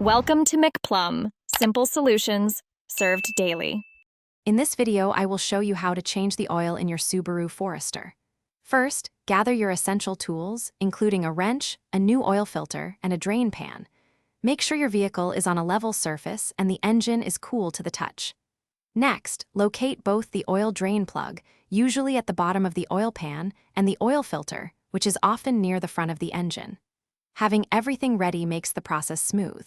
Welcome to McPlum, simple solutions served daily. In this video, I will show you how to change the oil in your Subaru Forester. First, gather your essential tools, including a wrench, a new oil filter, and a drain pan. Make sure your vehicle is on a level surface and the engine is cool to the touch. Next, locate both the oil drain plug, usually at the bottom of the oil pan, and the oil filter, which is often near the front of the engine. Having everything ready makes the process smooth.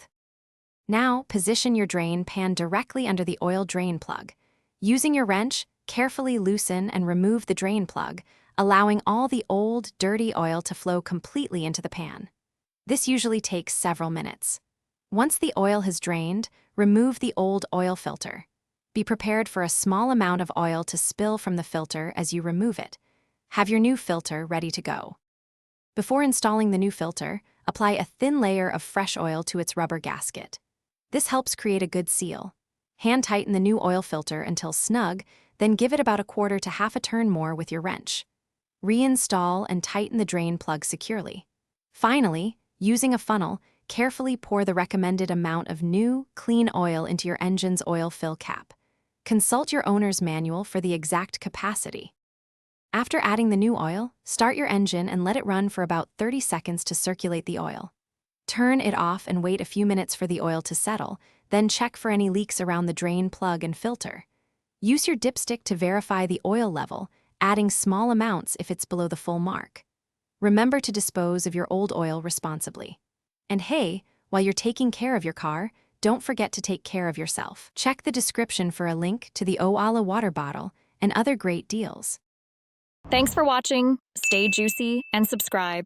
Now, position your drain pan directly under the oil drain plug. Using your wrench, carefully loosen and remove the drain plug, allowing all the old, dirty oil to flow completely into the pan. This usually takes several minutes. Once the oil has drained, remove the old oil filter. Be prepared for a small amount of oil to spill from the filter as you remove it. Have your new filter ready to go. Before installing the new filter, apply a thin layer of fresh oil to its rubber gasket. This helps create a good seal. Hand tighten the new oil filter until snug, then give it about a quarter to half a turn more with your wrench. Reinstall and tighten the drain plug securely. Finally, using a funnel, carefully pour the recommended amount of new, clean oil into your engine's oil fill cap. Consult your owner's manual for the exact capacity. After adding the new oil, start your engine and let it run for about 30 seconds to circulate the oil. Turn it off and wait a few minutes for the oil to settle, then check for any leaks around the drain plug and filter. Use your dipstick to verify the oil level, adding small amounts if it's below the full mark. Remember to dispose of your old oil responsibly. And hey, while you're taking care of your car, don't forget to take care of yourself. Check the description for a link to the Oala water bottle and other great deals. Thanks for watching. Stay juicy and subscribe.